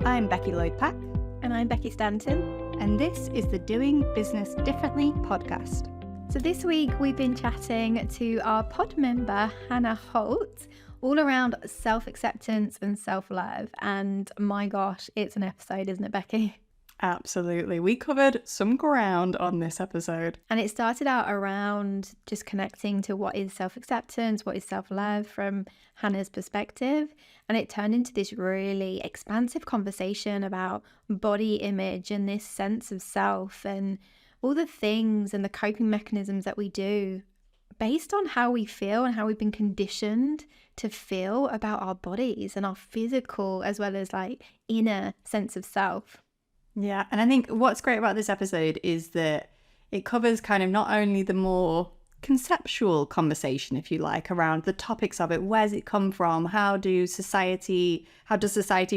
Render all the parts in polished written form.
I'm Becky Lloyd-Pack. And I'm Becky Stanton. And this is the Doing Business Differently podcast. So this week we've been chatting to our pod member, Hannah Holt, all around self-acceptance and self-love. And my gosh, it's an episode, isn't it, Becky? Absolutely. We covered some ground on this episode. And it started out around just connecting to what is self-acceptance, what is self-love from Hannah's perspective. And it turned into this really expansive conversation about body image and this sense of self and all the things and the coping mechanisms that we do based on how we feel and how we've been conditioned to feel about our bodies and our physical as well as like inner sense of self. Yeah, and I think what's great about this episode is that it covers kind of not only the more conceptual conversation, if you like, around the topics of it. Where's it come from? How does society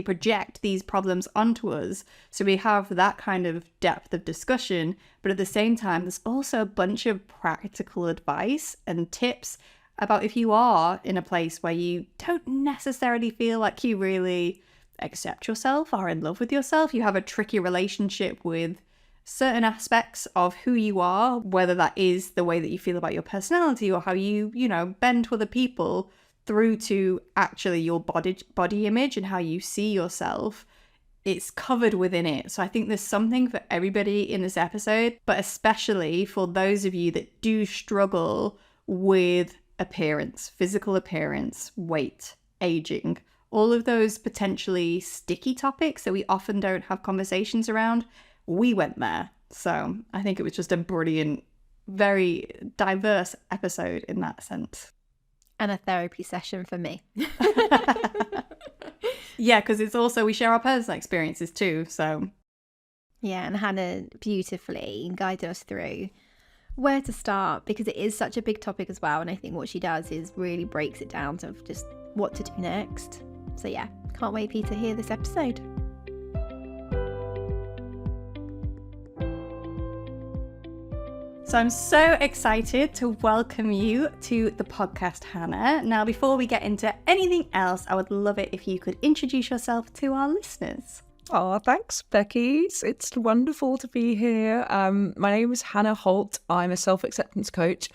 project these problems onto us? So we have that kind of depth of discussion, but at the same time, there's also a bunch of practical advice and tips about if you are in a place where you don't necessarily feel like you really accept yourself, are in love with yourself, you have a tricky relationship with certain aspects of who you are, whether that is the way that you feel about your personality or how you bend to other people, through to actually your body image and how you see yourself. It's covered within it. So I think there's something for everybody in this episode, but especially for those of you that do struggle with appearance, physical appearance, weight, aging, all of those potentially sticky topics that we often don't have conversations around. We went there. So I think it was just a brilliant, very diverse episode in that sense. And a therapy session for me. Yeah, because it's also, we share our personal experiences too. So yeah, and Hannah beautifully guided us through where to start because it is such a big topic as well. And I think what she does is really breaks it down to just what to do next. So yeah, can't wait for you to hear this episode. So I'm so excited to welcome you to the podcast, Hannah. Now, before we get into anything else, I would love it if you could introduce yourself to our listeners. Oh, thanks, Becky. It's wonderful to be here. My name is Hannah Holt. I'm a self-acceptance coach.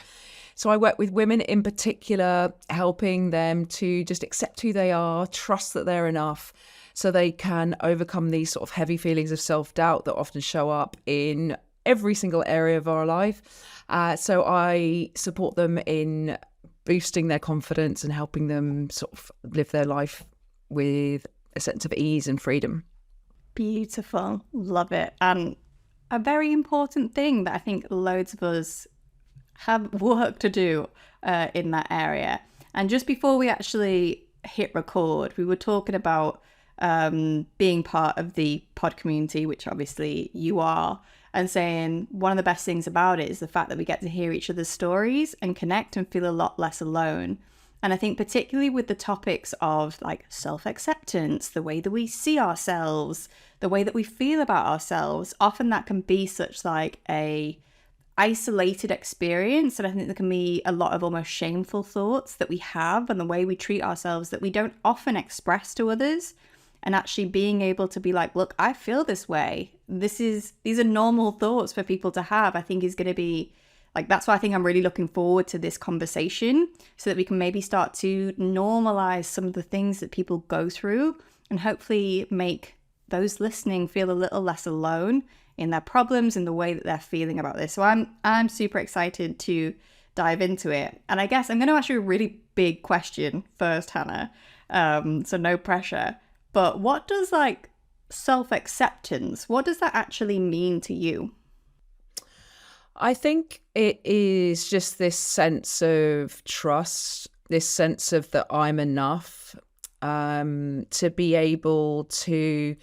So I work with women in particular, helping them to just accept who they are, trust that they're enough, so they can overcome these sort of heavy feelings of self-doubt that often show up in every single area of our life. So I support them in boosting their confidence and helping them sort of live their life with a sense of ease and freedom. Beautiful. Love it. And a very important thing that I think loads of us have work to do in that area. And just before we actually hit record, we were talking about being part of the pod community, which obviously you are, and saying one of the best things about it is the fact that we get to hear each other's stories and connect and feel a lot less alone. And I think particularly with the topics of like self-acceptance, the way that we see ourselves, the way that we feel about ourselves, often that can be such like a isolated experience. And I think there can be a lot of almost shameful thoughts that we have and the way we treat ourselves that we don't often express to others. And actually being able to be like, look, I feel this way. These are normal thoughts for people to have, I think is going to be like, that's why I think I'm really looking forward to this conversation so that we can maybe start to normalize some of the things that people go through and hopefully make those listening feel a little less alone in their problems and the way that they're feeling about this. So I'm super excited to dive into it. And I guess I'm going to ask you a really big question first, Hannah. So no pressure. But what does like self-acceptance, what does that actually mean to you? I think it is just this sense of trust, this sense of that I'm enough, to be able to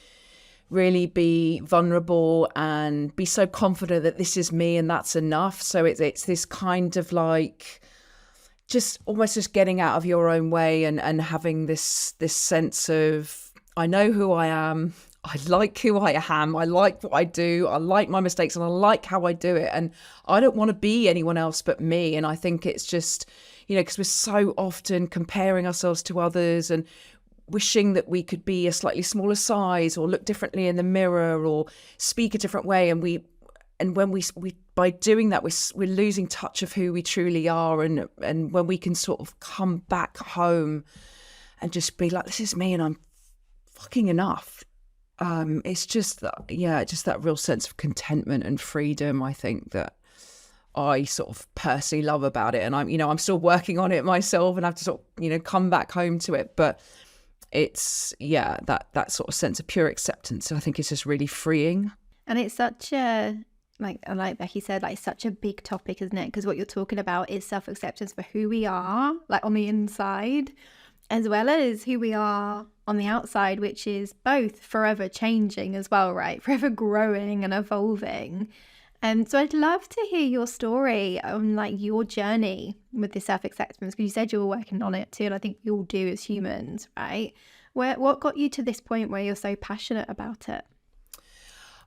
really be vulnerable and be so confident that this is me and that's enough. So it's this kind of like just almost just getting out of your own way and having this sense of, I know who I am. I like who I am. I like what I do. I like my mistakes and I like how I do it. And I don't want to be anyone else but me. And I think it's just, because we're so often comparing ourselves to others and wishing that we could be a slightly smaller size or look differently in the mirror or speak a different way. And when we by doing that, we're losing touch of who we truly are. And when we can sort of come back home and just be like, this is me and I'm fucking enough. It's just that real sense of contentment and freedom, I think, that I sort of personally love about it. And I'm still working on it myself and have to sort of, come back home to it. But it's, that sort of sense of pure acceptance, I think, is just really freeing. And it's such a, like Becky said, like such a big topic, isn't it? Because what you're talking about is self-acceptance for who we are, like on the inside, as well as who we are on the outside, which is both forever changing as well, right? Forever growing and evolving. So I'd love to hear your story on like your journey with this self-acceptance, because you said you were working on it too, and I think we all do as humans, right? What got you to this point where you're so passionate about it?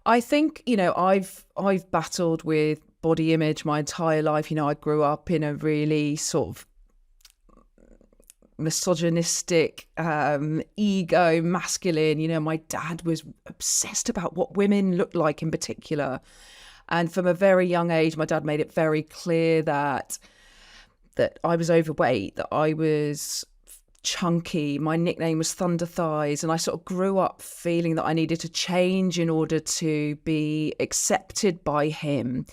I think, I've battled with body image my entire life. I grew up in a really sort of misogynistic, ego, masculine. My dad was obsessed about what women looked like in particular. And from a very young age, my dad made it very clear that I was overweight, that I was chunky. My nickname was Thunder Thighs. And I sort of grew up feeling that I needed to change in order to be accepted by him.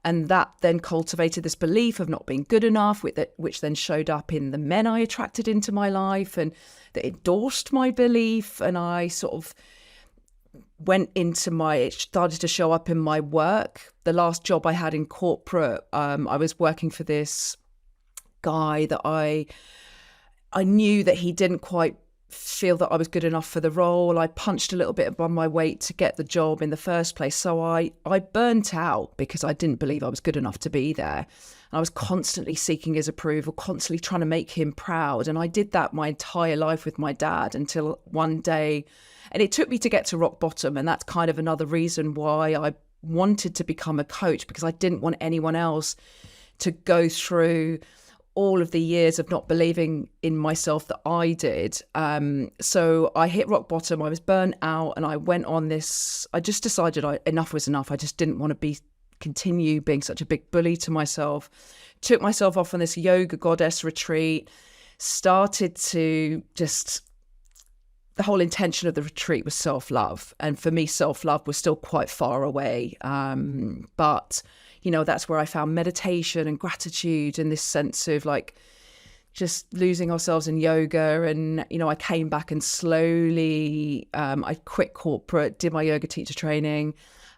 And that then cultivated this belief of not being good enough, which then showed up in the men I attracted into my life, and that endorsed my belief. And I sort of it started to show up in my work. The last job I had in corporate, I was working for this guy that I knew that he didn't quite feel that I was good enough for the role. I punched a little bit above my weight to get the job in the first place. So I burnt out because I didn't believe I was good enough to be there. And I was constantly seeking his approval, constantly trying to make him proud. And I did that my entire life with my dad until one day, and it took me to get to rock bottom. And that's kind of another reason why I wanted to become a coach, because I didn't want anyone else to go through all of the years of not believing in myself that I did. So I hit rock bottom. I was burnt out, and I went on this. I just decided enough was enough. I just didn't want to continue being such a big bully to myself. Took myself off on this yoga goddess retreat. Started to the whole intention of the retreat was self-love. And for me, self-love was still quite far away. But, that's where I found meditation and gratitude and this sense of like just losing ourselves in yoga. And, I came back and slowly, I quit corporate, did my yoga teacher training,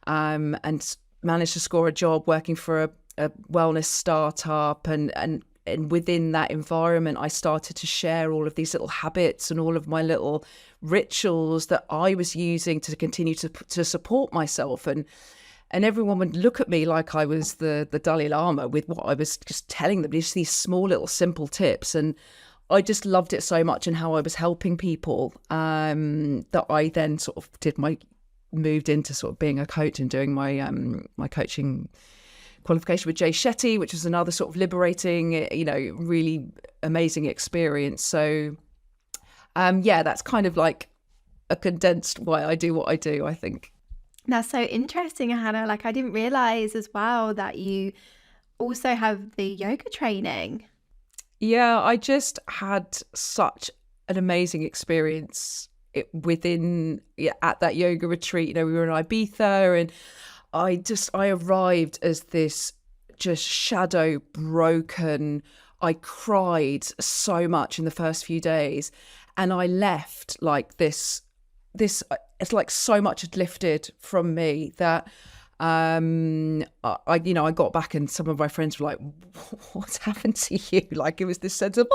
and managed to score a job working for a wellness startup. And within that environment, I started to share all of these little habits and all of my little rituals that I was using to continue to support myself. And everyone would look at me like I was the Dalai Lama with what I was just telling them, just these small little simple tips. And I just loved it so much, and how I was helping people, that I then sort of moved into sort of being a coach and doing my my coaching qualification with Jay Shetty, which was another sort of liberating, really amazing experience. So, that's kind of like a condensed why I do what I do, I think. That's so interesting, Hannah. Like, I didn't realize as well that you also have the yoga training. Yeah, I just had such an amazing experience at that yoga retreat. We were in Ibiza, and I arrived as this just shadow broken. I cried so much in the first few days, and I left like this, it's like so much had lifted from me that I got back, and some of my friends were like, what's happened to you? Like, it was this sense of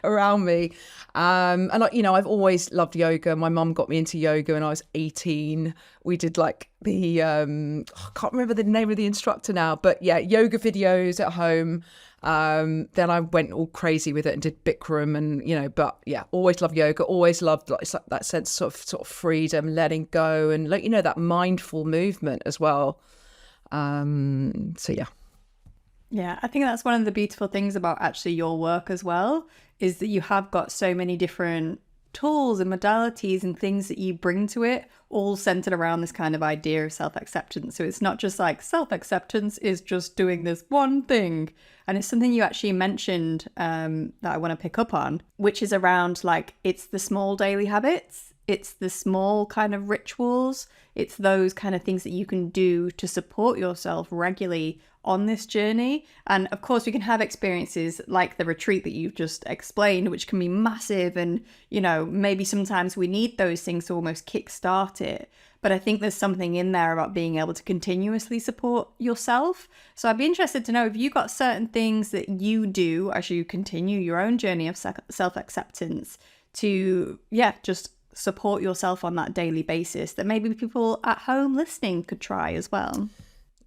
around me. And I've always loved yoga. My mum got me into yoga when I was 18. We did like the I can't remember the name of the instructor now, but yeah, yoga videos at home. Then I went all crazy with it and did Bikram, and but yeah, always loved yoga, always loved like that sense of sort of freedom, letting go, and like that mindful movement as well. So yeah, I think that's one of the beautiful things about actually your work as well, is that you have got so many different tools and modalities and things that you bring to it, all centered around this kind of idea of self-acceptance. So it's not just like self-acceptance is just doing this one thing. And it's something you actually mentioned that I want to pick up on, which is around like, it's the small daily habits. It's the small kind of rituals. It's those kind of things that you can do to support yourself regularly on this journey. And of course, we can have experiences like the retreat that you've just explained, which can be massive. And, you know, maybe sometimes we need those things to almost kickstart it. But I think there's something in there about being able to continuously support yourself. So I'd be interested to know if you got certain things that you do as you continue your own journey of self-acceptance to, just support yourself on that daily basis that maybe people at home listening could try as well.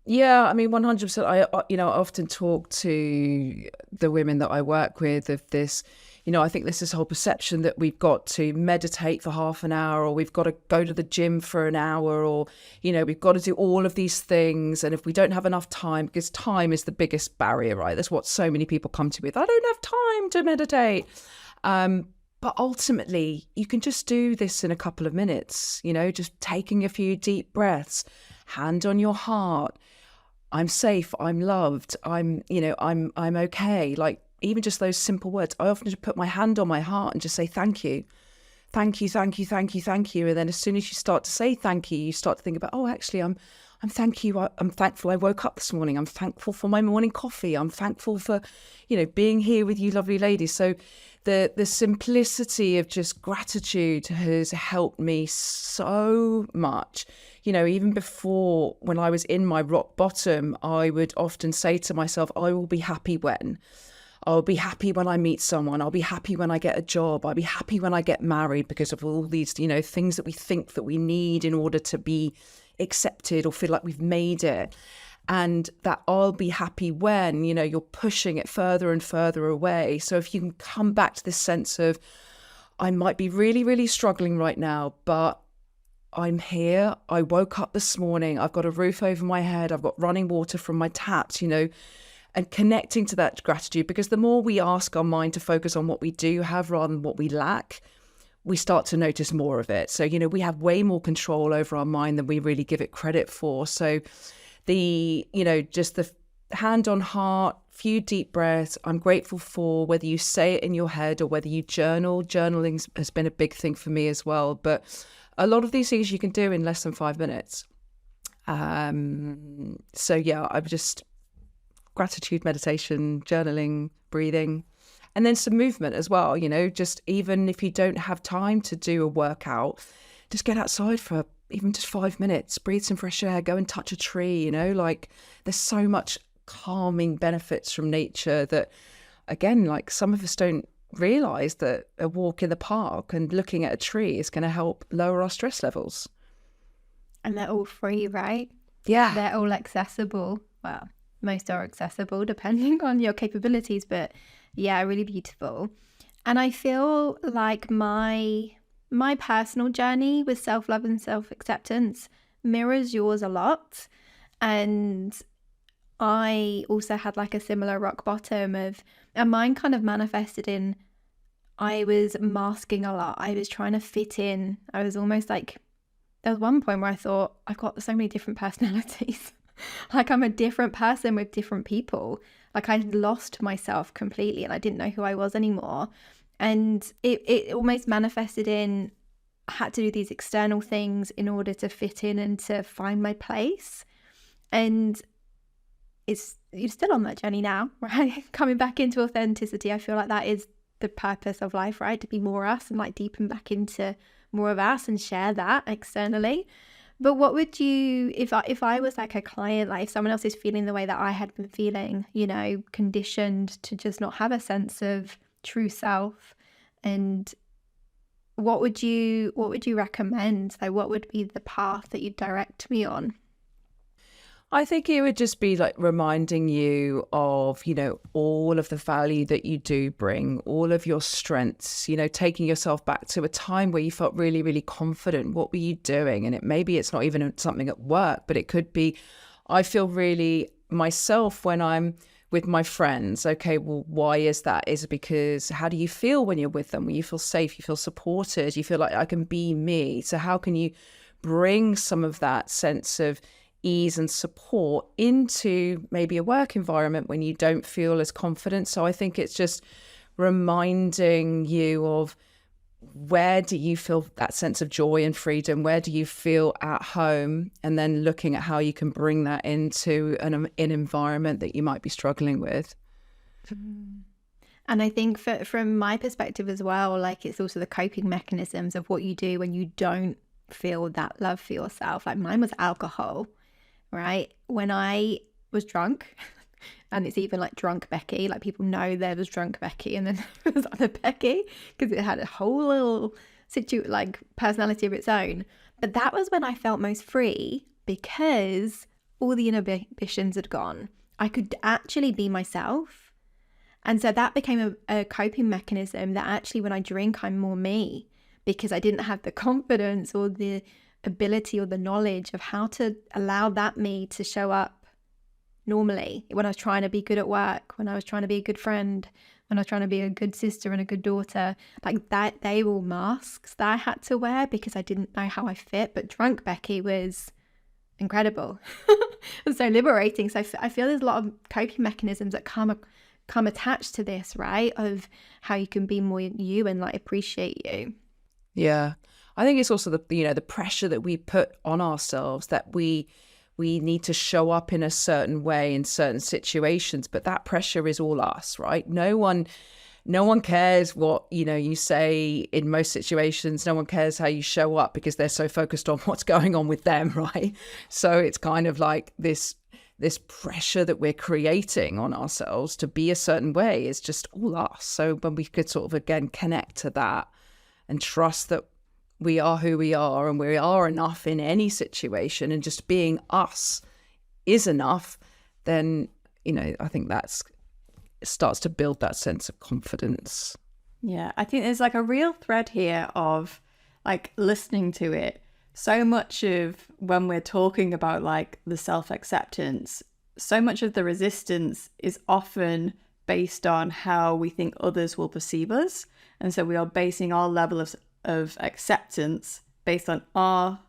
Yeah, I mean, 100%. I often talk to the women that I work with of this, I think there's this whole perception that we've got to meditate for half an hour, or we've got to go to the gym for an hour, or, we've got to do all of these things. And if we don't have enough time, because time is the biggest barrier, right? That's what so many people come to with. I don't have time to meditate. But ultimately, you can just do this in a couple of minutes, just taking a few deep breaths, hand on your heart. I'm safe, I'm loved, I'm okay. Like, even just those simple words. I often just put my hand on my heart and just say, thank you. Thank you, thank you, thank you, thank you. And then as soon as you start to say thank you, you start to think about, oh, actually, I'm thankful I woke up this morning. I'm thankful for my morning coffee. I'm thankful for, being here with you lovely ladies. So the simplicity of just gratitude has helped me so much. Even before, when I was in my rock bottom, I would often say to myself, I will be happy when. I'll be happy when I meet someone. I'll be happy when I get a job. I'll be happy when I get married, because of all these, things that we think that we need in order to be accepted or feel like we've made it. And that I'll be happy when, you're pushing it further and further away. So if you can come back to this sense of, I might be really, really struggling right now, but I'm here. I woke up this morning. I've got a roof over my head. I've got running water from my taps, and connecting to that gratitude, because the more we ask our mind to focus on what we do have rather than what we lack, we start to notice more of it. So, we have way more control over our mind than we really give it credit for. So just the hand on heart, few deep breaths, I'm grateful for, whether you say it in your head or whether you journal. Journaling has been a big thing for me as well. But a lot of these things you can do in less than 5 minutes. I've just gratitude, meditation, journaling, breathing, and then some movement as well. Just even if you don't have time to do a workout, just get outside for even just 5 minutes, breathe some fresh air, go and touch a tree. Like, there's so much calming benefits from nature that, again, like, some of us don't realize that a walk in the park and looking at a tree is going to help lower our stress levels. And they're all free, right? Yeah. They're all accessible. Well, most are accessible depending on your capabilities, but yeah, really beautiful. And I feel like my personal journey with self-love and self-acceptance mirrors yours a lot. And I also had like a similar rock bottom and mine kind of manifested in, I was masking a lot. I was trying to fit in. I was almost like, there was one point where I thought, I've got so many different personalities. Like, I'm a different person with different people. Like, I'd lost myself completely and I didn't know who I was anymore. And it almost manifested in, I had to do these external things in order to fit in and to find my place. And you're still on that journey now, right? Coming back into authenticity. I feel like that is the purpose of life, right? To be more us and like deepen back into more of us and share that externally. But what would you, if I was like a client, like if someone else is feeling the way that I had been feeling, conditioned to just not have a sense of true self, and what would you recommend? Like, what would be the path that you'd direct me on? I think it would just be like reminding you of, all of the value that you do bring, all of your strengths, taking yourself back to a time where you felt really, really confident. What were you doing? And maybe it's not even something at work, but it could be, I feel really myself when I'm with my friends. Okay, well, why is that? Is it because how do you feel when you're with them? When you feel safe, you feel supported, you feel like I can be me. So how can you bring some of that sense of ease and support into maybe a work environment when you don't feel as confident? So I think it's just reminding you of, where do you feel that sense of joy and freedom? Where do you feel at home? And then looking at how you can bring that into an environment that you might be struggling with. And I think from my perspective as well, like it's also the coping mechanisms of what you do when you don't feel that love for yourself. Like mine was alcohol, right? When I was drunk, and it's even like drunk Becky, like people know there was drunk Becky and then there was other Becky, because it had a whole little like personality of its own. But that was when I felt most free, because all the inhibitions had gone. I could actually be myself. And so that became a coping mechanism, that actually when I drink, I'm more me, because I didn't have the confidence or the ability or the knowledge of how to allow that me to show up normally when I was trying to be good at work, when I was trying to be a good friend, when I was trying to be a good sister and a good daughter. Like that, they were all masks that I had to wear because I didn't know how I fit. But drunk Becky was incredible. It was so liberating. So I feel there's a lot of coping mechanisms that come attached to this, right? Of how you can be more you and like appreciate you. Yeah. I think it's also the pressure that we put on ourselves, that we need to show up in a certain way in certain situations, but that pressure is all us, right? No one cares what, you say in most situations. No one cares how you show up because they're so focused on what's going on with them, right? So it's kind of like this pressure that we're creating on ourselves to be a certain way is just all us. So when we could sort of, again, connect to that and trust that we are who we are and we are enough in any situation, and just being us is enough, then, I think starts to build that sense of confidence. Yeah, I think there's like a real thread here of like listening to it. So much of when we're talking about like the self-acceptance, so much of the resistance is often based on how we think others will perceive us. And so we are basing our level of acceptance based on our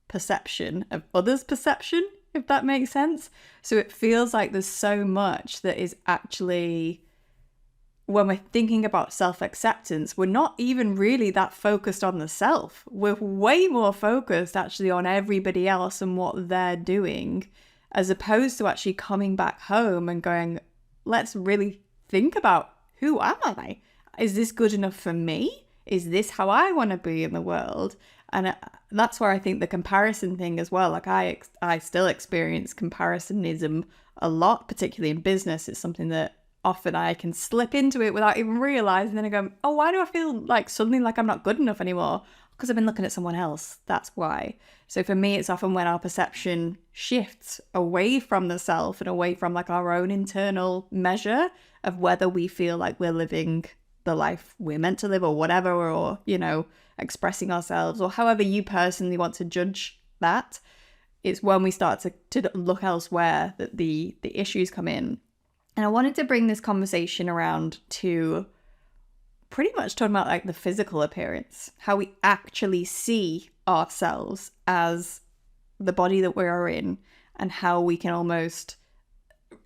perception of others' perception, if that makes sense. So it feels like there's so much that is actually, when we're thinking about self-acceptance, we're not even really that focused on the self. We're way more focused actually on everybody else and what they're doing, as opposed to actually coming back home and going, let's really think about, who am I? Is this good enough for me? Is this how I want to be in the world? And that's where I think the comparison thing as well, like I still experience comparisоnism a lot, particularly in business. It's something that often I can slip into it without even realizing. Then I go, oh, why do I feel like suddenly like I'm not good enough anymore? Because I've been looking at someone else. That's why. So for me, it's often when our perception shifts away from the self and away from like our own internal measure of whether we feel like we're living the life we're meant to live or whatever, or, expressing ourselves, or however you personally want to judge that. It's when we start to look elsewhere that the issues come in. And I wanted to bring this conversation around to pretty much talking about like the physical appearance, how we actually see ourselves as the body that we're in, and how we can almost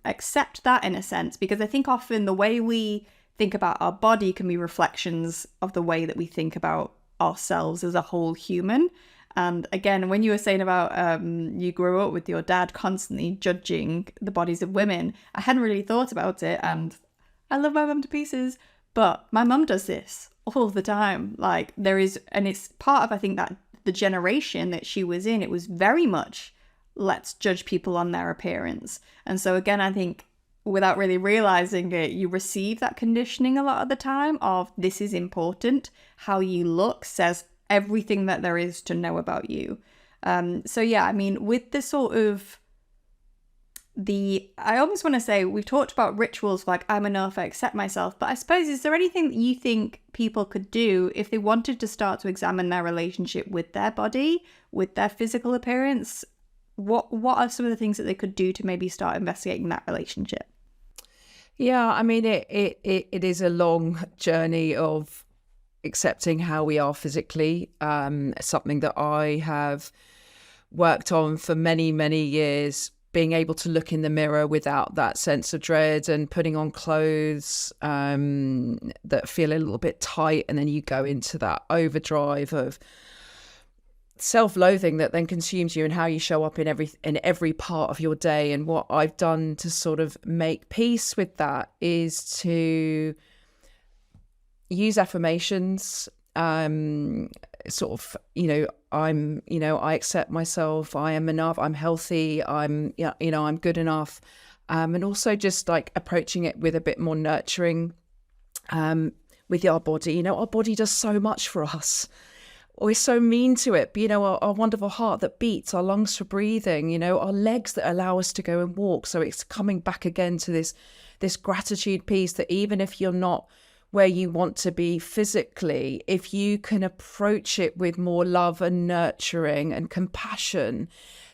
accept that in a sense. Because I think often the way we think about our body can be reflections of the way that we think about ourselves as a whole human. And again, when you were saying about you grew up with your dad constantly judging the bodies of women, I hadn't really thought about it, and I love my mum to pieces, but my mum does this all the time. Like there is, and it's part of, I think, that the generation that she was in, it was very much let's judge people on their appearance. And so again, I think without really realizing it, you receive that conditioning a lot of the time of this is important. How you look says everything that there is to know about you. So yeah, I mean, with the sort of I almost want to say, we've talked about rituals like I'm enough, I accept myself, but I suppose, is there anything that you think people could do if they wanted to start to examine their relationship with their body, with their physical appearance? What are some of the things that they could do to maybe start investigating that relationship? Yeah, I mean, it is a long journey of accepting how we are physically. Something that I have worked on for many, many years, being able to look in the mirror without that sense of dread and putting on clothes that feel a little bit tight. And then you go into that overdrive of self-loathing that then consumes you and how you show up in every part of your day. And what I've done to sort of make peace with that is to use affirmations, sort of, I accept myself, I am enough, I'm healthy, I'm good enough. And also just like approaching it with a bit more nurturing with our body. Our body does so much for us. We're so mean to it, but our wonderful heart that beats, our lungs for breathing, our legs that allow us to go and walk. So it's coming back again to this gratitude piece that even if you're not where you want to be physically, if you can approach it with more love and nurturing and compassion,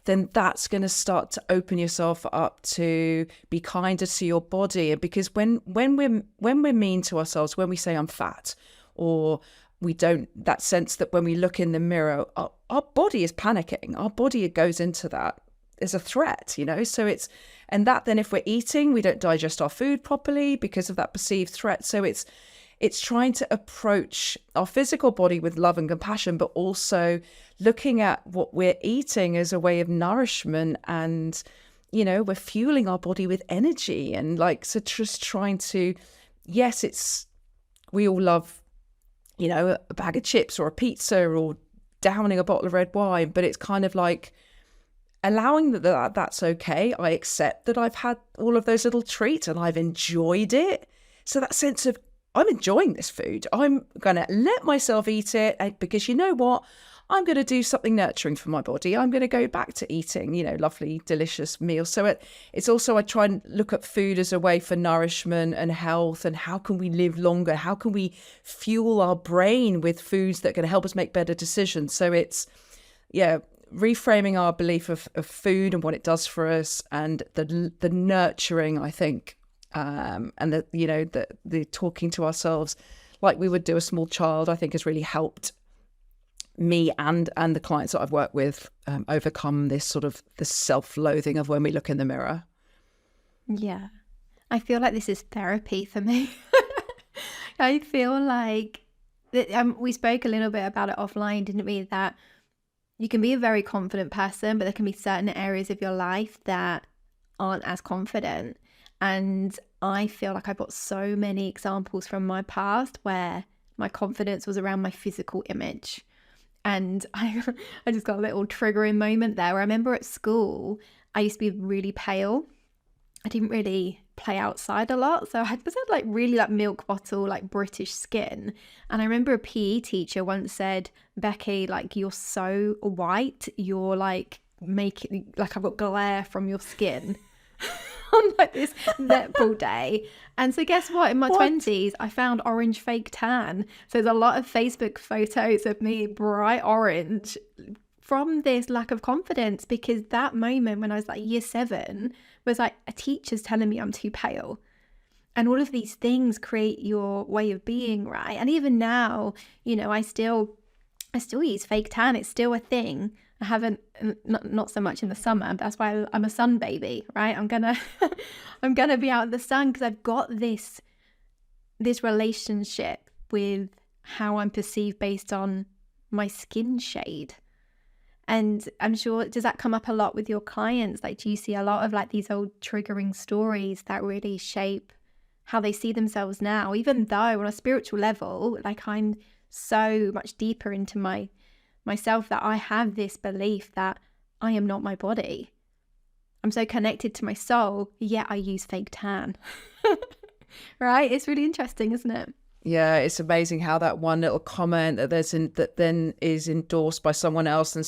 then that's going to start to open yourself up to be kinder to your body. And because when we're mean to ourselves, when we say I'm fat, or we don't, that sense that when we look in the mirror, our body is panicking. Our body goes into that. There's a threat, so and that then if we're eating, we don't digest our food properly because of that perceived threat. So it's trying to approach our physical body with love and compassion, but also looking at what we're eating as a way of nourishment. And, we're fueling our body with energy and so just trying to, yes, we all love, a bag of chips or a pizza or downing a bottle of red wine, but it's kind of like allowing that's okay. I accept that I've had all of those little treats and I've enjoyed it. So that sense of I'm enjoying this food. I'm going to let myself eat it because you know what? I'm going to do something nurturing for my body. I'm going to go back to eating, lovely, delicious meals. So it's also, I try and look at food as a way for nourishment and health, and how can we live longer? How can we fuel our brain with foods that are going to help us make better decisions? So it's, reframing our belief of food and what it does for us, and the nurturing, I think, and the talking to ourselves like we would do a small child, I think has really helped me and the clients that I've worked with overcome this sort of the self-loathing of when we look in the mirror. Yeah, I feel like this is therapy for me. I feel like we spoke a little bit about it offline, didn't we? That you can be a very confident person, but there can be certain areas of your life that aren't as confident. And I feel like I've got so many examples from my past where my confidence was around my physical image. And I just got a little triggering moment there where I remember at school, I used to be really pale. I didn't really play outside a lot. So I had really milk bottle, British skin. And I remember a PE teacher once said, Becky, you're so white, you're making, I've got glare from your skin. On this netball day. And so guess what? In my 20s, I found orange fake tan. So there's a lot of Facebook photos of me bright orange from this lack of confidence, because that moment when I was year 7 was a teacher's telling me I'm too pale. And all of these things create your way of being, right? And even now, I still use fake tan. It's still a thing. I haven't, not so much in the summer. That's why I'm a sun baby, right? I'm gonna be out in the sun because I've got this relationship with how I'm perceived based on my skin shade. And I'm sure, does that come up a lot with your clients? Do you see a lot of these old triggering stories that really shape how they see themselves now, even though on a spiritual level, I'm so much deeper into myself that I have this belief that I am not my body. I'm so connected to my soul, yet I use fake tan. Right? It's really interesting, isn't it? Yeah, it's amazing how that one little comment that then is endorsed by someone else, and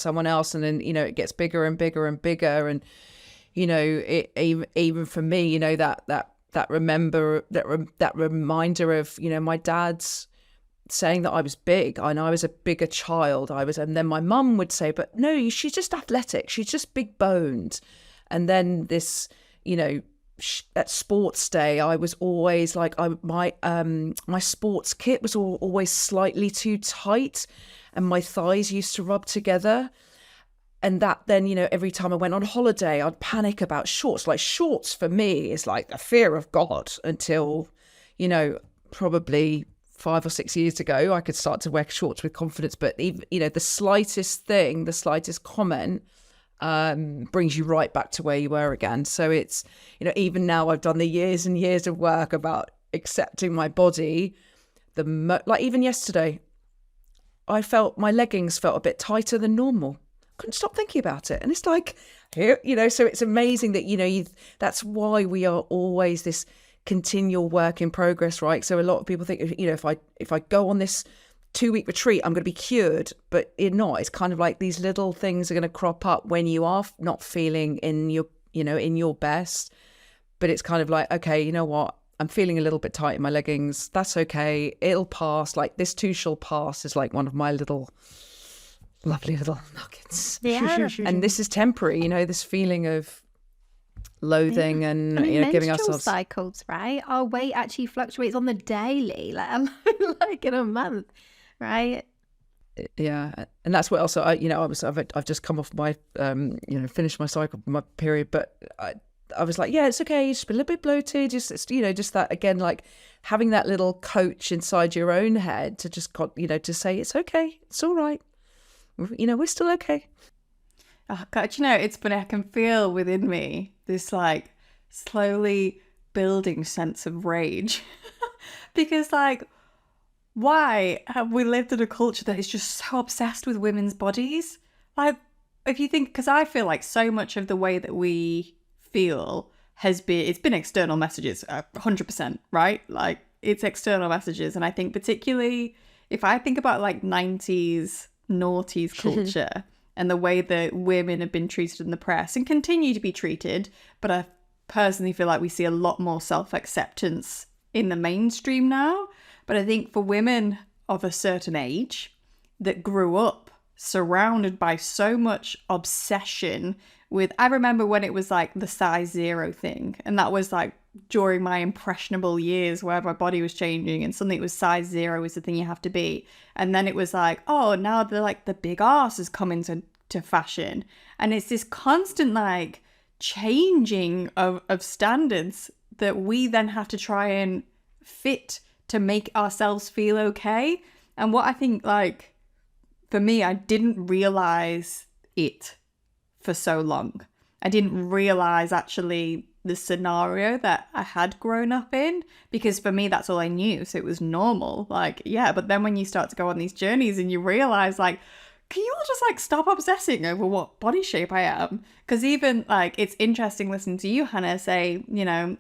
then it gets bigger and bigger and bigger, and it even for me, that reminder of my dad's saying that I was big, and I was a bigger child. And then my mum would say, but no, she's just athletic, she's just big boned. And then this, at sports day, I was always like, my sports kit was always slightly too tight, and my thighs used to rub together. And that then, every time I went on holiday, I'd panic about shorts. Like, shorts for me is like the fear of God until, probably 5 or 6 years ago, I could start to wear shorts with confidence. But even, the slightest thing, the slightest comment brings you right back to where you were again. So it's, even now I've done the years and years of work about accepting my body. Like even yesterday, I felt my leggings felt a bit tighter than normal. Couldn't stop thinking about it. And it's like, so it's amazing that, that's why we are always this continual work in progress, right? So a lot of people think, if I go on this 2-week retreat, I'm going to be cured, but you're not. It's kind of like these little things are going to crop up when you are not feeling in your, in your best. But it's kind of like, okay, you know what? I'm feeling a little bit tight in my leggings. That's okay. It'll pass. Like, this too shall pass is like one of my lovely little nuggets. Yeah. And this is temporary, this feeling of loathing and giving ourselves cycles, right? Our weight actually fluctuates on the daily, like in a month, right? Yeah. And that's what also I've just come off my finished my cycle, my period, but I was like, yeah, it's okay, just a little bit bloated, just that, again, like having that little coach inside your own head to just to say it's okay, it's all right, we're still okay. Oh God, it's funny, I can feel within me this like slowly building sense of rage because like, why have we lived in a culture that is just so obsessed with women's bodies? Like, if you think, because I feel like so much of the way that we feel it's been external messages, 100%, right? Like, it's external messages. And I think particularly if I think about like 90s noughties culture and the way that women have been treated in the press and continue to be treated, but I personally feel like we see a lot more self-acceptance in the mainstream now. But I think for women of a certain age that grew up surrounded by so much obsession with, I remember when it was like the size 0 thing, and that was like during my impressionable years where my body was changing and suddenly it was size 0 is the thing you have to be. And then it was like, oh, now the big arse has come into fashion. And it's this constant like changing of standards that we then have to try and fit to make ourselves feel okay. And what I think, like, for me, I didn't realize it for so long. I didn't realize actually the scenario that I had grown up in, because for me, that's all I knew. So it was normal. Like, yeah, but then when you start to go on these journeys and you realize, like, can you all just like stop obsessing over what body shape I am? Because even like, it's interesting listening to you, Hannah, say,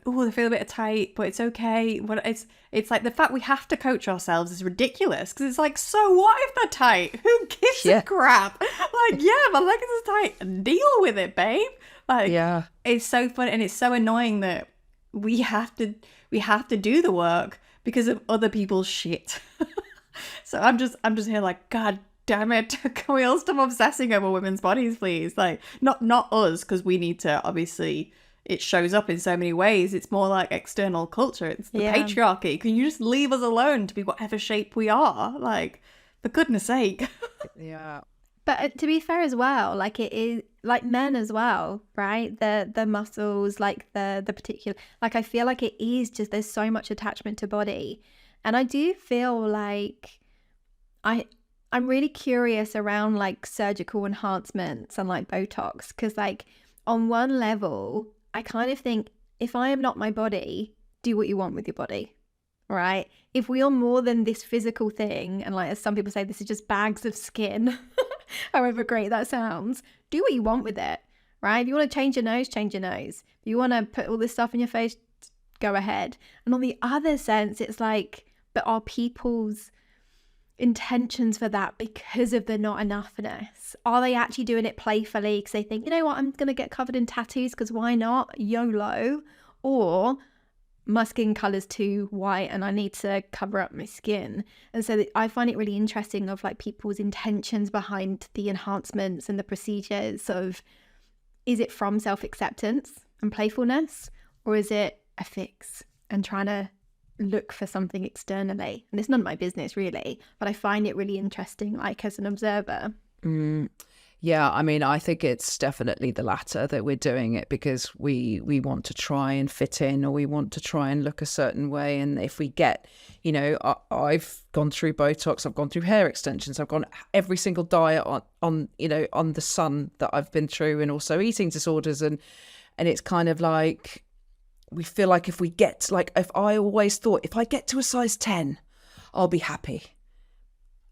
oh, I feel a bit tight, but it's okay. But it's like the fact we have to coach ourselves is ridiculous, because it's like, so what if they're tight? Who gives a crap? Like, yeah, my leggings are tight. Deal with it, babe. Like, yeah, it's so fun, and it's so annoying that we have to do the work because of other people's shit. So I'm just here like, God damn it, can we all stop obsessing over women's bodies, please? Like, not us, because we need to, obviously it shows up in so many ways. It's more like external culture. It's the patriarchy. Can you just leave us alone to be whatever shape we are? Like, for goodness sake. Yeah. But to be fair as well, like, it is like men as well, right? The muscles, like the particular, like, I feel like it is just, there's so much attachment to body. And I do feel like I'm really curious around like surgical enhancements and like botox, because like on one level, I kind of think, if I am not my body, do what you want with your body, right? If we are more than this physical thing, and like, as some people say, this is just bags of skin, however great that sounds, do what you want with it, right? If you want to change your nose, change your nose. If you want to put all this stuff in your face, go ahead. And on the other sense, it's like, but are people's intentions for that because of the not enough-ness? Are they actually doing it playfully because they think, you know what, I'm going to get covered in tattoos because why not? YOLO. Or my skin color's too white and I need to cover up my skin. And so I find it really interesting of like people's intentions behind the enhancements and the procedures of, is it from self-acceptance and playfulness, Or is it a fix and trying to look for something externally? And it's none of my business really, but I find it really interesting, like as an observer. Yeah, I mean, I think it's definitely the latter, that we're doing it because we want to try and fit in, or we want to try and look a certain way. And if we get, I've gone through Botox, I've gone through hair extensions, I've gone every single diet on the sun that I've been through, and also eating disorders. And it's kind of like, we feel like if I always thought if I get to a size 10, I'll be happy.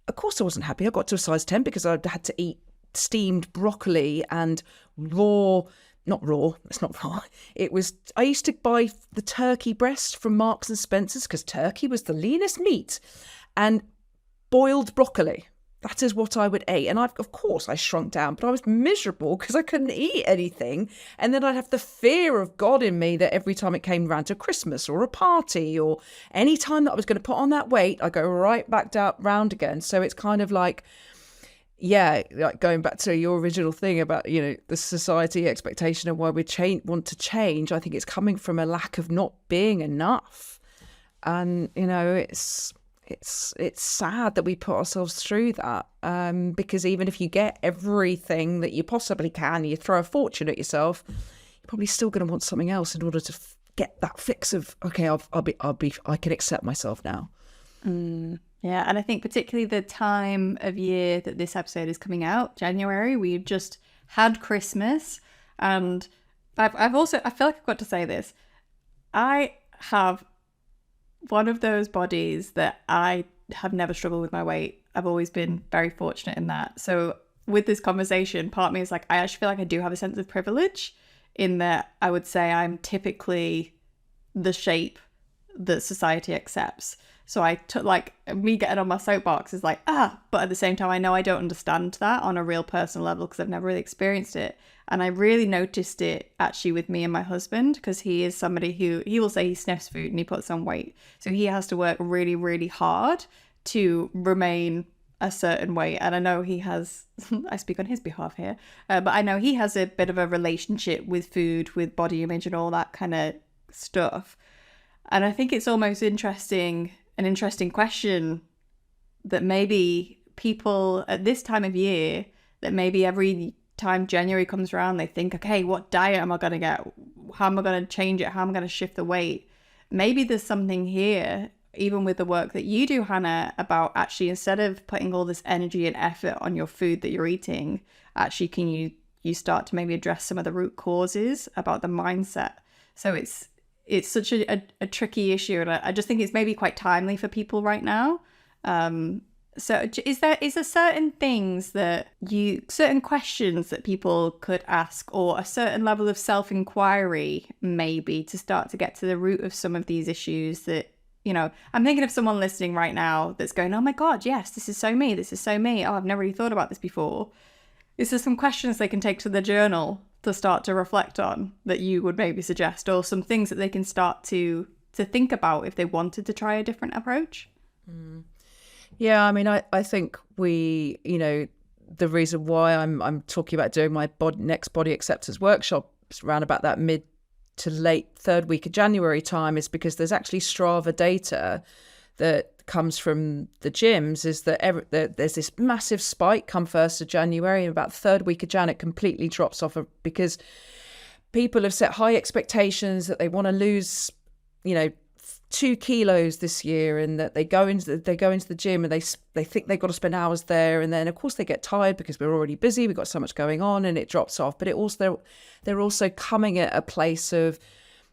Of course I wasn't happy. I got to a size 10 because I had to eat steamed broccoli and it's not raw. I used to buy the turkey breast from Marks and Spencer's because turkey was the leanest meat, and boiled broccoli. That is what I would eat. And of course I shrunk down, but I was miserable because I couldn't eat anything. And then I'd have the fear of God in me that every time it came around to Christmas or a party or any time that I was going to put on that weight, I go right back down round again. So it's kind of like, yeah, like going back to your original thing about, the society expectation of why we want to change. I think it's coming from a lack of not being enough. And, it's sad that we put ourselves through that, because even if you get everything that you possibly can, you throw a fortune at yourself, you're probably still going to want something else in order to get that fix of, okay, I can accept myself now. Yeah, and I think particularly the time of year that this episode is coming out, January, we've just had Christmas, and I feel like I've got to say this. I have one of those bodies that I have never struggled with my weight. I've always been very fortunate in that. So with this conversation, part of me is like, I actually feel like I do have a sense of privilege in that I would say I'm typically the shape that society accepts. So I took, like, me getting on my soapbox is like, but at the same time, I know I don't understand that on a real personal level because I've never really experienced it. And I really noticed it actually with me and my husband, because he is somebody who, he will say he sniffs food and he puts on weight. So he has to work really, really hard to remain a certain weight. And I know he has, I speak on his behalf here, but I know he has a bit of a relationship with food, with body image and all that kind of stuff. And I think it's almost an interesting question that maybe people at this time of year, that maybe every time January comes around, they think, okay, what diet am I going to get? How am I going to change it? How am I going to shift the weight? Maybe there's something here, even with the work that you do, Hannah, about actually, instead of putting all this energy and effort on your food that you're eating, actually, can you start to maybe address some of the root causes about the mindset? So it's such a tricky issue, and I just think it's maybe quite timely for people right now. So is there certain things certain questions that people could ask, or a certain level of self-inquiry maybe, to start to get to the root of some of these issues that, I'm thinking of someone listening right now that's going, oh my God, yes, this is so me. Oh, I've never really thought about this before. Is there some questions they can take to the journal to start to reflect on that you would maybe suggest, or some things that they can start to think about if they wanted to try a different approach? Yeah, I mean, I think we, the reason why I'm talking about doing my next body acceptance workshop around about that mid to late third week of January time is because there's actually Strava data that comes from the gyms, is that there's this massive spike come 1st of January, and about third week of Jan it completely drops off because people have set high expectations that they want to lose 2 kilos this year, and that they go into the gym and they think they've got to spend hours there, and then of course they get tired because we're already busy, we've got so much going on, and it drops off. But they're also coming at a place of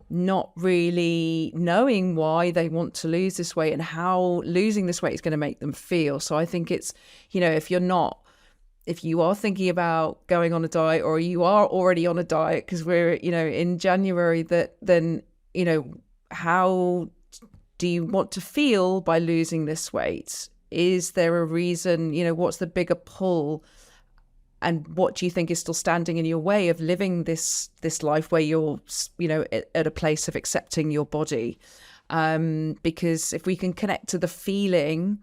not really knowing why they want to lose this weight and how losing this weight is going to make them feel. So I think it's, if you are thinking about going on a diet, or you are already on a diet because we're, in January, then how do you want to feel by losing this weight? Is there a reason, what's the bigger pull? And what do you think is still standing in your way of living this life where you're, at a place of accepting your body? Because if we can connect to the feeling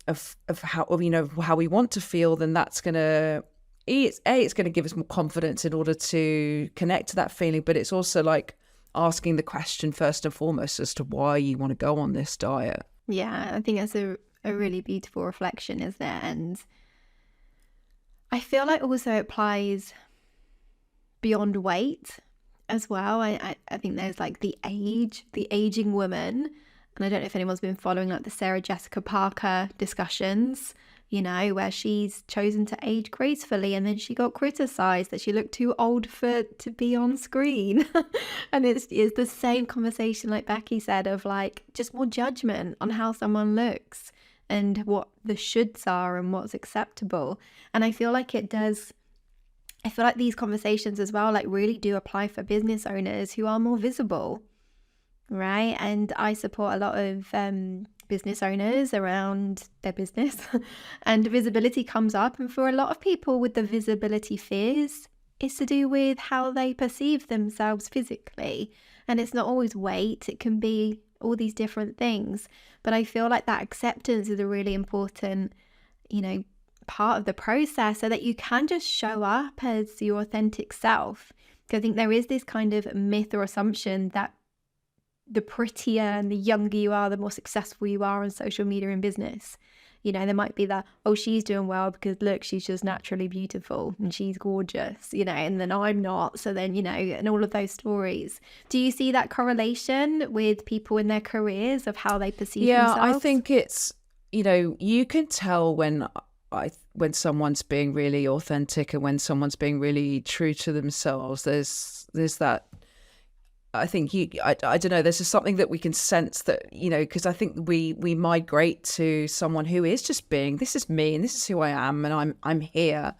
of how we want to feel, then that's going to, it's going to give us more confidence in order to connect to that feeling. But it's also like asking the question first and foremost as to why you want to go on this diet. Yeah, I think that's a really beautiful reflection, isn't it? And I feel like also it applies beyond weight as well. I think there's like the aging woman. And I don't know if anyone's been following like the Sarah Jessica Parker discussions, you know, where she's chosen to age gracefully and then she got criticized that she looked too old to be on screen. And it's the same conversation like Becky said of like just more judgment on how someone looks and what the shoulds are and what's acceptable. And I feel like these conversations as well like really do apply for business owners who are more visible, right? And I support a lot of business owners around their business and visibility comes up, and for a lot of people with the visibility fears, it's to do with how they perceive themselves physically. And it's not always weight, it can be all these different things. But I feel like that acceptance is a really important, you know, part of the process so that you can just show up as your authentic self. Because I think there is this kind of myth or assumption that the prettier and the younger you are, the more successful you are on social media and business. You know, there might be that, oh, she's doing well because look, she's just naturally beautiful and she's gorgeous, you know, and then I'm not. So then, you know, and all of those stories. Do you see that correlation with people in their careers of how they perceive themselves? Yeah, I think it's, you know, you can tell when someone's being really authentic and when someone's being really true to themselves. There's that, I think I don't know, there's just something that we can sense that, you know, because I think we migrate to someone who is just being, this is me and this is who I am and I'm here.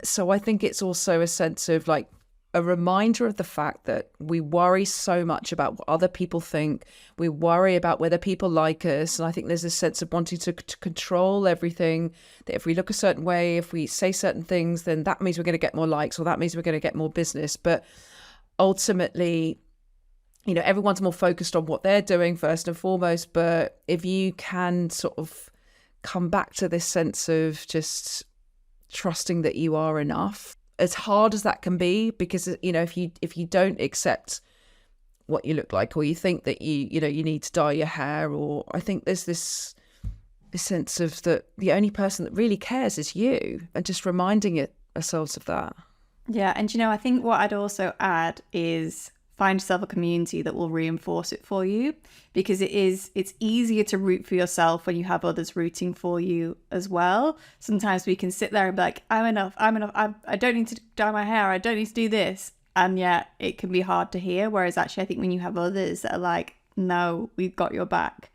So I think it's also a sense of like a reminder of the fact that we worry so much about what other people think. We worry about whether people like us. And I think there's this sense of wanting to control everything, that if we look a certain way, if we say certain things, then that means we're going to get more likes or that means we're going to get more business. But ultimately, you know, everyone's more focused on what they're doing first and foremost. But if you can sort of come back to this sense of just trusting that you are enough, as hard as that can be, because, you know, if you don't accept what you look like, or you think that you need to dye your hair, or I think there's this sense of that the only person that really cares is you, and just reminding ourselves of that. Yeah, and you know, I think what I'd also add is find yourself a community that will reinforce it for you, because it's easier to root for yourself when you have others rooting for you as well. Sometimes we can sit there and be like, I'm enough, I don't need to dye my hair, I don't need to do this, and yet it can be hard to hear. Whereas actually I think when you have others that are like, no, we've got your back,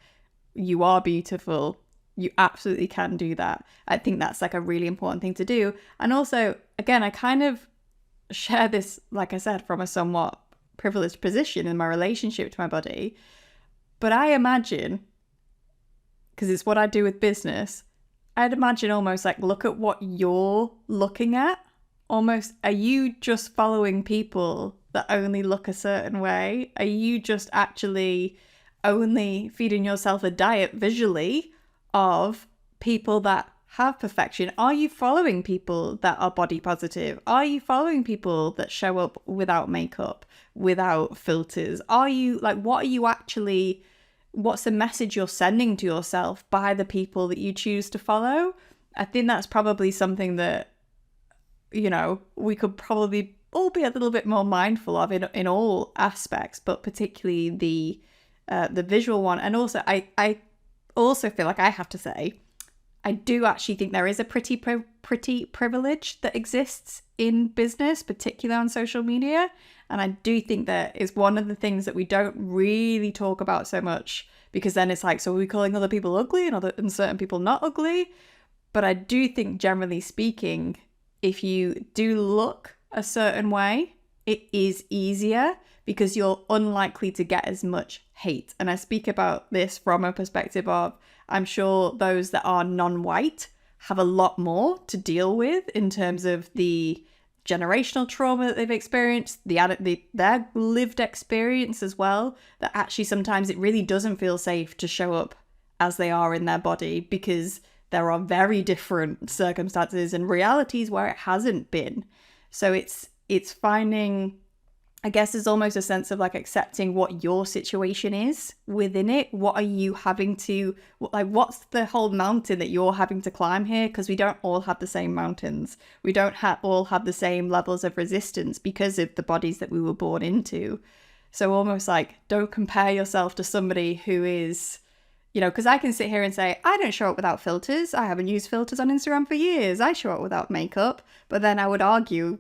you are beautiful, you absolutely can do that, I think that's like a really important thing to do. And also, again, I kind of share this, like I said, from a somewhat privileged position in my relationship to my body, but I imagine, because it's what I do with business, I'd imagine almost like, look at what you're looking at. Almost, are you just following people that only look a certain way? Are you just actually only feeding yourself a diet visually of people that have perfection? Are you following people that are body positive? Are you following people that show up without makeup, without filters? Are you like, what are you actually, what's the message you're sending to yourself by the people that you choose to follow? I think that's probably something that, you know, we could probably all be a little bit more mindful of in all aspects, but particularly the visual one. And also, I also feel like I have to say, I do actually think there is a pretty privilege that exists in business, particularly on social media. And I do think that is one of the things that we don't really talk about so much, because then it's like, so are we calling other people ugly and certain people not ugly? But I do think, generally speaking, if you do look a certain way, it is easier because you're unlikely to get as much hate. And I speak about this from a perspective of, I'm sure those that are non-white have a lot more to deal with in terms of the generational trauma that they've experienced, their lived experience as well, that actually sometimes it really doesn't feel safe to show up as they are in their body, because there are very different circumstances and realities where it hasn't been. So it's finding I guess there's almost a sense of like accepting what your situation is within it. What are you having to, like, what's the whole mountain that you're having to climb here? Because we don't all have the same mountains. We don't all have the same levels of resistance because of the bodies that we were born into. So almost like, don't compare yourself to somebody who is, you know, because I can sit here and say, I don't show up without filters. I haven't used filters on Instagram for years. I show up without makeup. But then I would argue,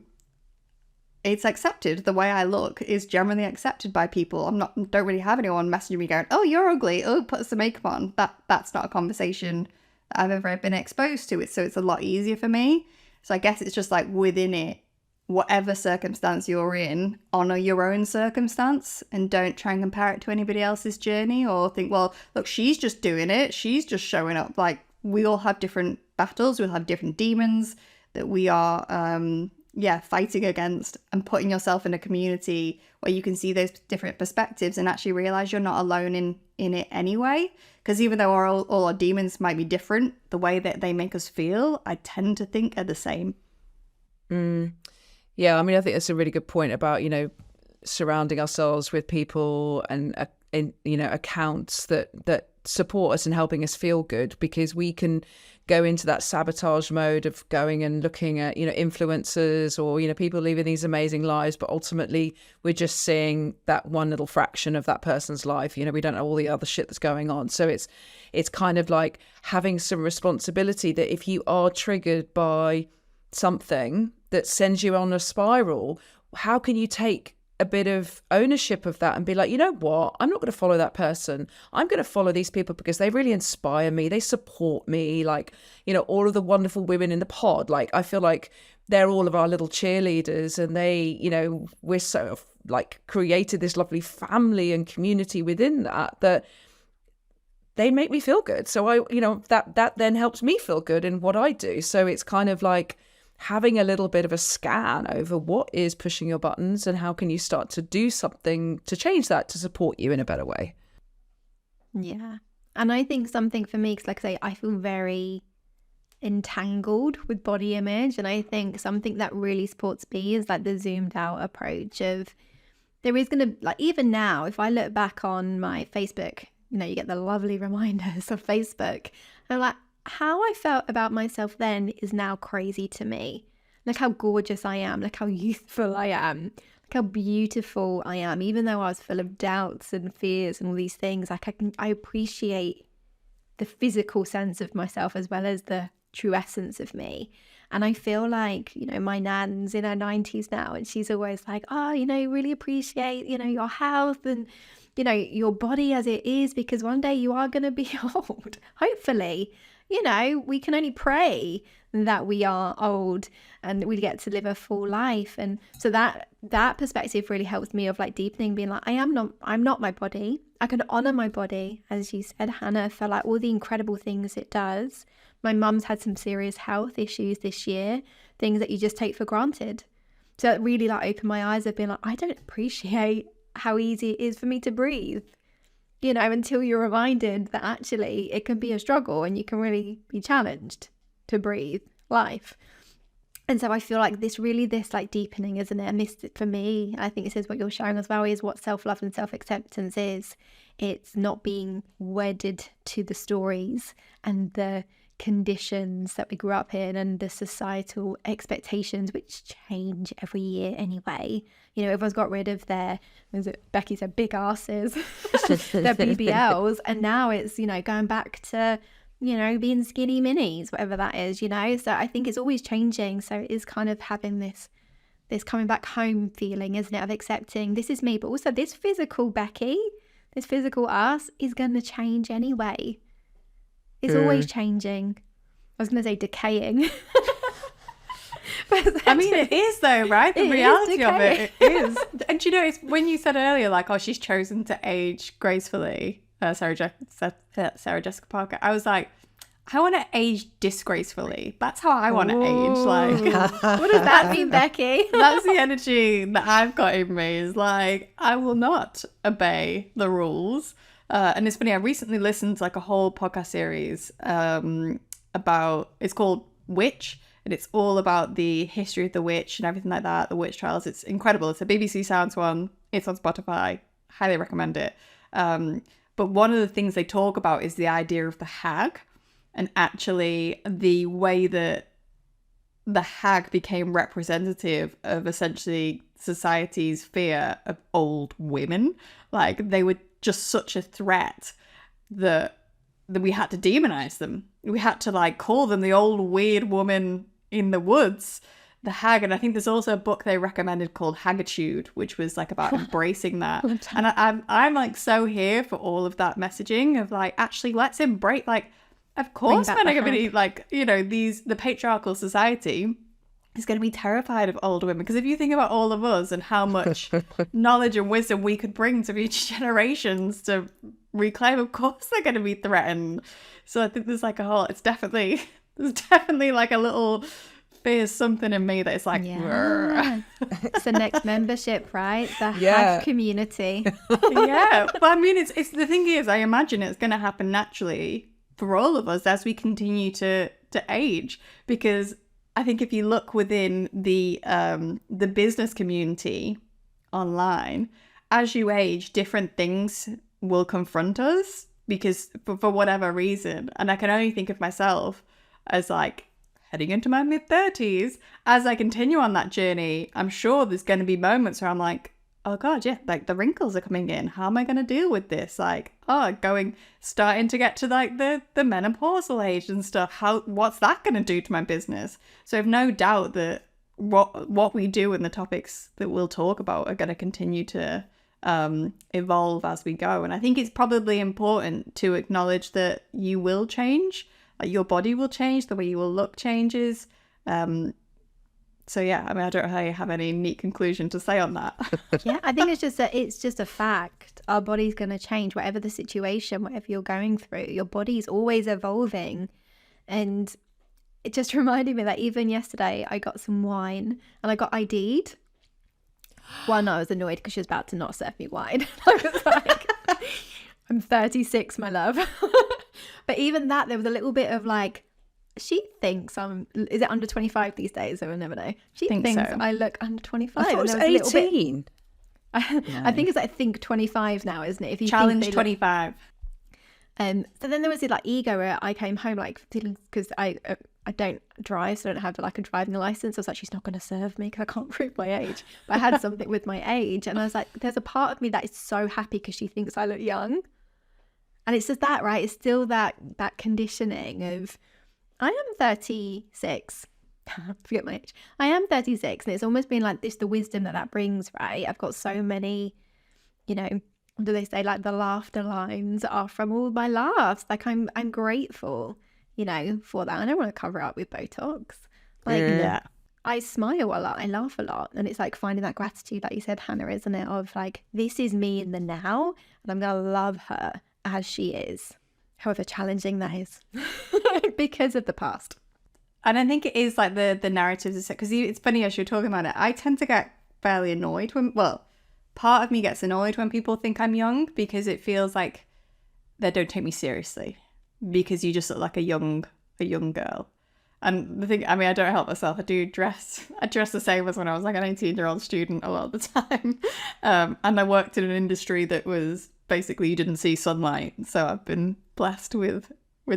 it's accepted. The way I look is generally accepted by people. Don't really have anyone messaging me going, oh, you're ugly. Oh, put some makeup on. That's not a conversation that I've ever been exposed to. So it's a lot easier for me. So I guess it's just like within it, whatever circumstance you're in, honor your own circumstance and don't try and compare it to anybody else's journey or think, well, look, she's just doing it. She's just showing up. Like, we all have different battles. We'll have different demons that we are, fighting against, and putting yourself in a community where you can see those different perspectives and actually realize you're not alone in it anyway. Because even though all our demons might be different, the way that they make us feel, I tend to think are the same. Yeah, I mean, I think that's a really good point about, you know, surrounding ourselves with people and accounts that support us and helping us feel good, because we can go into that sabotage mode of going and looking at, you know, influencers or, you know, people living these amazing lives, but ultimately we're just seeing that one little fraction of that person's life. You know, we don't know all the other shit that's going on. So it's kind of like having some responsibility that if you are triggered by something that sends you on a spiral, how can you take a bit of ownership of that and be like, you know what, I'm not going to follow that person. I'm going to follow these people because they really inspire me. They support me. Like, you know, all of the wonderful women in the pod, like, I feel like they're all of our little cheerleaders, and they, you know, we're so like created this lovely family and community within that they make me feel good. So I, you know, that then helps me feel good in what I do. So it's kind of like having a little bit of a scan over what is pushing your buttons and how can you start to do something to change that to support you in a better way. Yeah. And I think something for me, because like I say, I feel very entangled with body image. And I think something that really supports me is like the zoomed out approach of, there is going to, like, even now, if I look back on my Facebook, you know, you get the lovely reminders of Facebook. And I'm like, how I felt about myself then is now crazy to me. Look how gorgeous I am. Look how youthful I am. Look how beautiful I am. Even though I was full of doubts and fears and all these things, like I appreciate the physical sense of myself as well as the true essence of me. And I feel like, you know, my nan's in her 90s now, and she's always like, oh, you know, really appreciate, you know, your health and, you know, your body as it is, because one day you are going to be old, hopefully. You know, we can only pray that we are old and we get to live a full life. And so that perspective really helps me of like deepening, being like, I'm not my body. I can honor my body, as you said, Hannah, for like all the incredible things it does. My mum's had some serious health issues this year, things that you just take for granted. So it really like opened my eyes of being like, I don't appreciate how easy it is for me to breathe. You know, until you're reminded that actually it can be a struggle and you can really be challenged to breathe life. And so I feel like this like deepening, isn't it? And this, for me, I think this is what you're showing as well, is what self-love and self-acceptance is. It's not being wedded to the stories and the conditions that we grew up in and the societal expectations, which change every year anyway. You know, everyone's got rid of their, as Becky said, big asses, their BBLs, and now it's, you know, going back to, you know, being skinny minis, whatever that is, you know. So I think it's always changing. So it is kind of having this coming back home feeling, isn't it, of accepting this is me, but also this physical Becky, this physical us is going to change anyway. It's always changing. I was going to say decaying. I mean, it is though, right? The reality of it is. And you know, it's when you said earlier, like, oh, she's chosen to age gracefully, Sarah Jessica Parker. I was like, I want to age disgracefully. That's how I want to age. Like, what does that mean, Becky? That's the energy that I've got in me. Is like, I will not obey the rules. And it's funny, I recently listened to like a whole podcast series about, it's called Witch, and it's all about the history of the witch and everything like that, the witch trials. It's incredible. It's a BBC Sounds one. It's on Spotify. Highly recommend it. But one of the things they talk about is the idea of the hag, and actually the way that the hag became representative of essentially society's fear of old women. Like, they were just such a threat that we had to demonize them. We had to like call them the old weird woman in the woods, the hag. And I think there's also a book they recommended called Haggitude, which was like about embracing that. And I'm like so here for all of that messaging of like, actually, let's embrace, like, of course men are going to be like, you know, the patriarchal society is going to be terrified of older women. Because if you think about all of us and how much knowledge and wisdom we could bring to future generations to reclaim, of course they're going to be threatened. So I think there's like there's definitely like a little fear something in me that is like, it's the next membership, right? The hag community. Yeah, but I mean, it's the thing is, I imagine it's going to happen naturally for all of us as we continue to age, because I think if you look within the business community online, as you age, different things will confront us because for whatever reason. And I can only think of myself as like heading into my mid-30s. As I continue on that journey, I'm sure there's going to be moments where I'm like, oh God, yeah, like the wrinkles are coming in. How am I going to deal with this? Like, starting to get to like the menopausal age and stuff. What's that going to do to my business? So I have no doubt that what we do and the topics that we'll talk about are going to continue to evolve as we go. And I think it's probably important to acknowledge that you will change, like your body will change, the way you will look changes. So yeah, I mean, I don't know how you have any neat conclusion to say on that. Yeah, I think it's just a fact. Our body's going to change, whatever the situation, whatever you're going through. Your body's always evolving. And it just reminded me that even yesterday I got some wine and I got ID'd. One, I was annoyed because she was about to not serve me wine. I was like, I'm 36, my love. But even that, there was a little bit of like, she thinks is it under 25 these days? So we'll never know. She thinks so. I look under 25. I thought it was 18. I think it's, I think 25 now, isn't it? If you challenge 25. So then there was this like ego where I came home like, because I don't drive, so I don't have like a driving license. I was like, she's not going to serve me because I can't prove my age. But I had something with my age, and I was like, there's a part of me that is so happy because she thinks I look young. And it's just that, right? It's still that conditioning of, I am 36. I forget my age. I am 36, and it's almost been like this, the wisdom that brings, right? I've got so many, you know, what do they say, like the laughter lines are from all my laughs. Like I'm grateful, you know, for that. I don't want to cover it up with Botox. Like, yeah, I smile a lot, I laugh a lot, and it's like finding that gratitude, like you said, Hannah, isn't it? Of like, this is me in the now, and I'm gonna love her as she is, however challenging that is, because of the past. And I think it is like the narratives, because it's funny as you're talking about it, I tend to get fairly annoyed part of me gets annoyed when people think I'm young, because it feels like they don't take me seriously because you just look like a young girl. And the thing, I mean, I don't help myself. I dress the same as when I was like an 18-year-old student a lot of the time. And I worked in an industry that was basically you didn't see sunlight. So I've been blessed with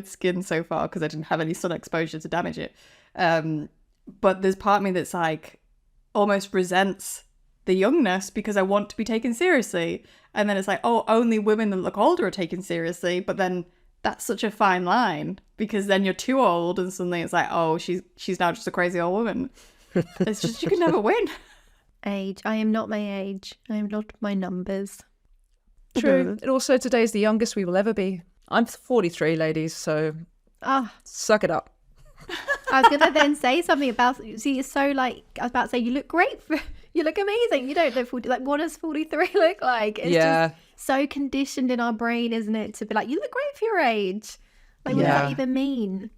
skin so far because I didn't have any sun exposure to damage it. But there's part of me that's like almost resents the youngness because I want to be taken seriously. And then it's like, oh, only women that look older are taken seriously. But then that's such a fine line, because then you're too old and suddenly it's like, oh, she's now just a crazy old woman. It's just, you can never win. Age. I am not my age. I am not my numbers. True. And also today's the youngest we will ever be. I'm 43, ladies, so suck it up. I was going to then say something about, see, it's so like, I was about to say, you look great. You look amazing. You don't look 40, like, what does 43 look like? It's just so conditioned in our brain, isn't it? To be like, you look great for your age. Like, what does that even mean?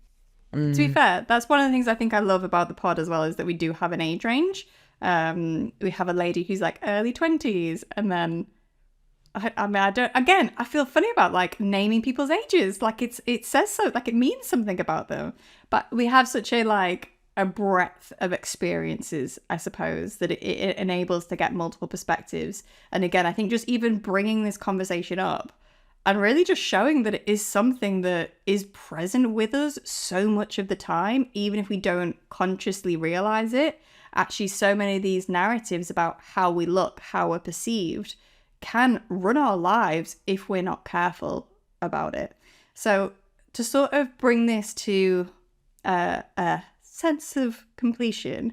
To be fair, that's one of the things I think I love about the pod as well, is that we do have an age range. We have a lady who's like early 20s, and then I feel funny about like naming people's ages. Like it says so, like it means something about them. But we have such a like a breadth of experiences, I suppose, that it enables to get multiple perspectives. And again, I think just even bringing this conversation up and really just showing that it is something that is present with us so much of the time, even if we don't consciously realize it. Actually, so many of these narratives about how we look, how we're perceived, can run our lives if we're not careful about it. So to sort of bring this to a sense of completion,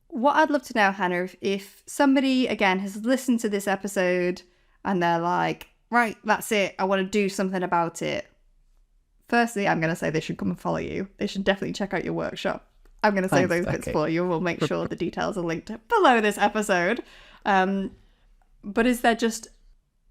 what I'd love to know, Hannah, if somebody, again, has listened to this episode and they're like, right, that's it, I want to do something about it. Firstly, I'm going to say they should come and follow you. They should definitely check out your workshop. I'm going to say those bits for you. We'll make sure the details are linked below this episode. But is there just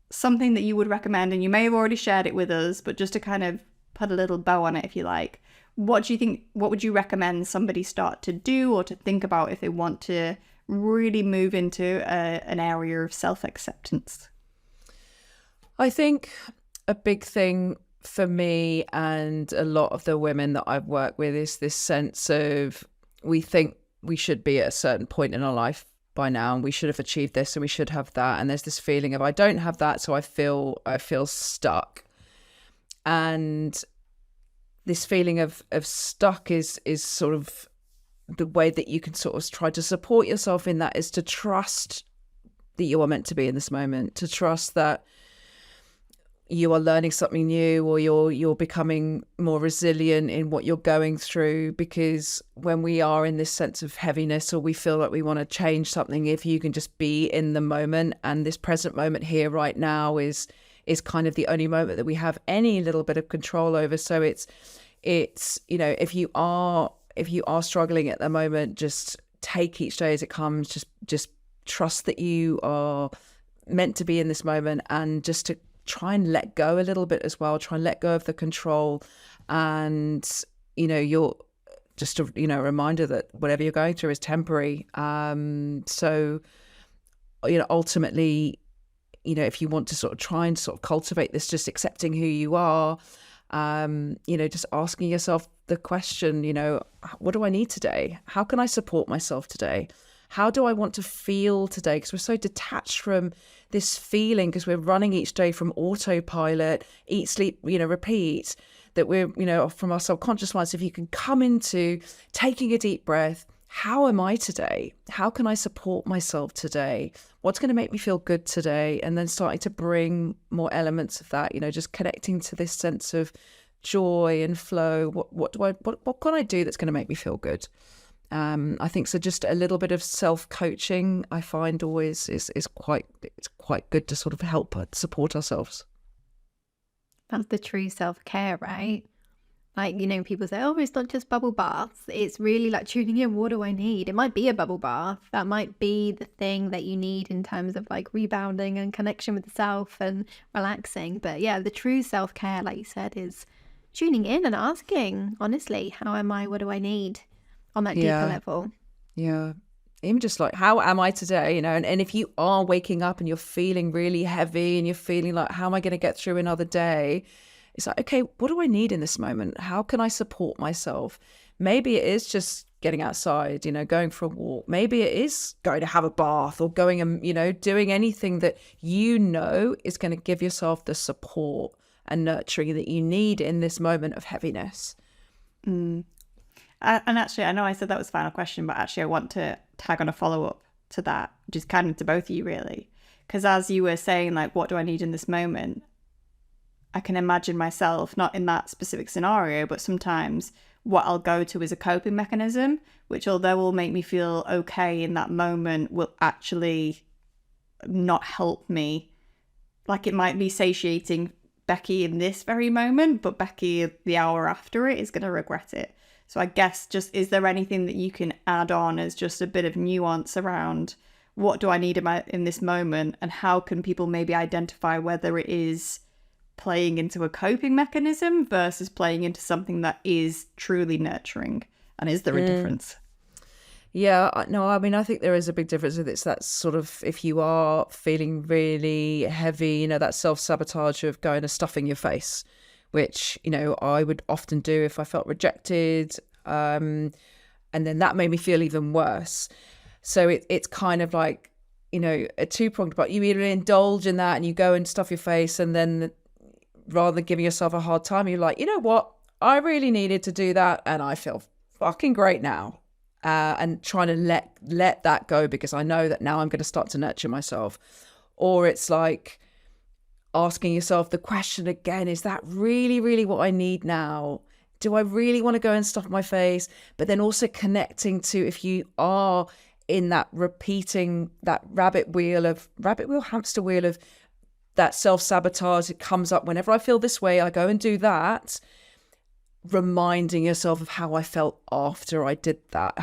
something that you would recommend? And you may have already shared it with us, but just to kind of put a little bow on it, if you like, what do you think, what would you recommend somebody start to do or to think about if they want to really move into an area of self-acceptance? I think a big thing for me and a lot of the women that I've worked with is this sense of, we think we should be at a certain point in our life by now and we should have achieved this and we should have that, and there's this feeling of I don't have that, so I feel stuck. And this feeling of stuck is sort of the way that you can sort of try to support yourself in that, is to trust that you are meant to be in this moment, to trust that you are learning something new, or you're becoming more resilient in what you're going through. Because when we are in this sense of heaviness, or we feel like we want to change something, if you can just be in the moment, and this present moment here right now is kind of the only moment that we have any little bit of control over. So it's you know, if you are struggling at the moment, just take each day as it comes. Just trust that you are meant to be in this moment, and just to try and let go a little bit as well. Try and let go of the control, and you know, you're just a reminder that whatever you're going through is temporary. So you know, ultimately, you know, if you want to sort of try and sort of cultivate this, just accepting who you are, you know, just asking yourself the question, you know, what do I need today? How can I support myself today? How do I want to feel today? Because we're so detached from this feeling, because we're running each day from autopilot, eat, sleep, you know, repeat, that we're, you know, from our subconscious minds. If you can come into taking a deep breath, how am I today? How can I support myself today? What's going to make me feel good today? And then starting to bring more elements of that, you know, just connecting to this sense of joy and flow. What can I do that's going to make me feel good? I think so. Just a little bit of self-coaching, I find always is quite good to sort of help support ourselves. That's the true self-care, right? Like, you know, people say, oh, it's not just bubble baths. It's really like tuning in. What do I need? It might be a bubble bath. That might be the thing that you need in terms of like rebounding and connection with the self and relaxing. But yeah, the true self-care, like you said, is tuning in and asking, honestly, how am I? What do I need? On that deeper level. Yeah. Even just like, how am I today? You know, and if you are waking up and you're feeling really heavy and you're feeling like, how am I going to get through another day? It's like, okay, what do I need in this moment? How can I support myself? Maybe it is just getting outside, you know, going for a walk. Maybe it is going to have a bath, or going and, you know, doing anything that you know is going to give yourself the support and nurturing that you need in this moment of heaviness. And actually, I know I said that was the final question, but actually I want to tag on a follow-up to that, just kind of to both of you, really. Because as you were saying, like, what do I need in this moment? I can imagine myself, not in that specific scenario, but sometimes what I'll go to is a coping mechanism, which, although will make me feel okay in that moment, will actually not help me. Like, it might be satiating Becky in this very moment, but Becky the hour after it is going to regret it. So I guess just, is there anything that you can add on as just a bit of nuance around what do I need in this moment, and how can people maybe identify whether it is playing into a coping mechanism versus playing into something that is truly nurturing? And is there a difference? Yeah, no, I mean, I think there is a big difference with it. It's that sort of, if you are feeling really heavy, you know, that self-sabotage of going and stuffing your face, which, you know, I would often do if I felt rejected. And then that made me feel even worse. So it's kind of like, a two-pronged approach. You either indulge in that and you go and stuff your face, and then rather than giving yourself a hard time, you're like, you know what? I really needed to do that and I feel fucking great now. And trying to let that go, because I know that now I'm going to start to nurture myself. Or it's like asking yourself the question again, is that really, really what I need now? Do I really want to go and stuff my face? But then also connecting to, if you are in that repeating, that hamster wheel of that self-sabotage, it comes up whenever I feel this way, I go and do that. Reminding yourself of how I felt after I did that.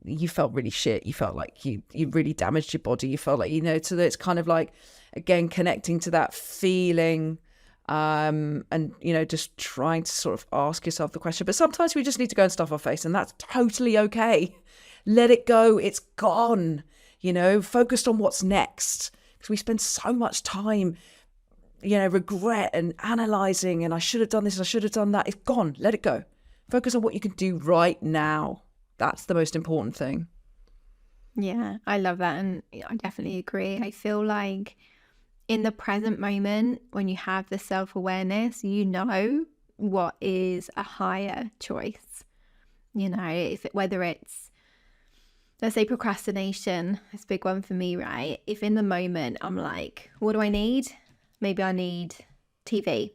You felt really shit. You felt like you really damaged your body. You felt like, so that it's kind of like, again, connecting to that feeling, and, just trying to sort of ask yourself the question. But sometimes we just need to go and stuff our face, and that's totally okay. Let it go. It's gone, focused on what's next. Because we spend so much time regret and analysing, and I should have done this, I should have done that. It's gone. Let it go. Focus on what you can do right now. That's the most important thing. Yeah, I love that. And I definitely agree. I feel like in the present moment, when you have the self-awareness, what is a higher choice. Whether it's, let's say, procrastination, it's a big one for me, right? If in the moment I'm like, what do I need? Maybe I need TV.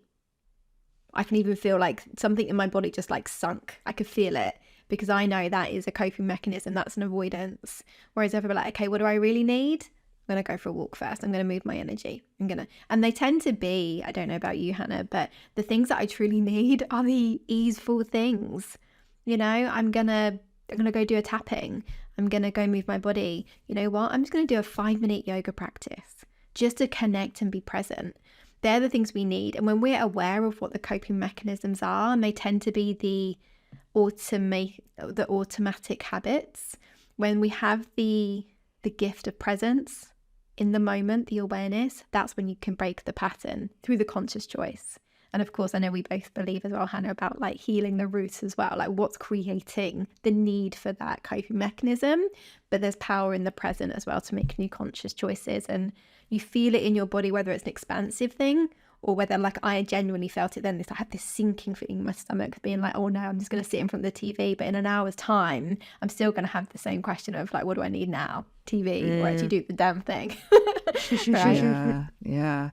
I can even feel like something in my body just like sunk. I could feel it, because I know that is a coping mechanism. That's an avoidance. Whereas if I'm like, okay, what do I really need? I'm going to go for a walk first. I'm going to move my energy. And they tend to be, I don't know about you, Hannah, but the things that I truly need are the easeful things. I'm going to go do a tapping. I'm going to go move my body. You know what? I'm just going to do a 5-minute yoga practice, just to connect and be present. They're the things we need. And when we're aware of what the coping mechanisms are, and they tend to be the automatic habits, when we have the gift of presence in the moment, the awareness, that's when you can break the pattern through the conscious choice. And of course, I know we both believe as well, Hannah, about like healing the roots as well, like what's creating the need for that coping mechanism. But there's power in the present as well to make new conscious choices. And you feel it in your body, whether it's an expansive thing or whether, like, I genuinely felt it then. I had this sinking feeling in my stomach, being like, oh no, I'm just going to sit in front of the TV. But in an hour's time, I'm still going to have the same question of like, what do I need now? TV, or actually do the damn thing. Right? Yeah.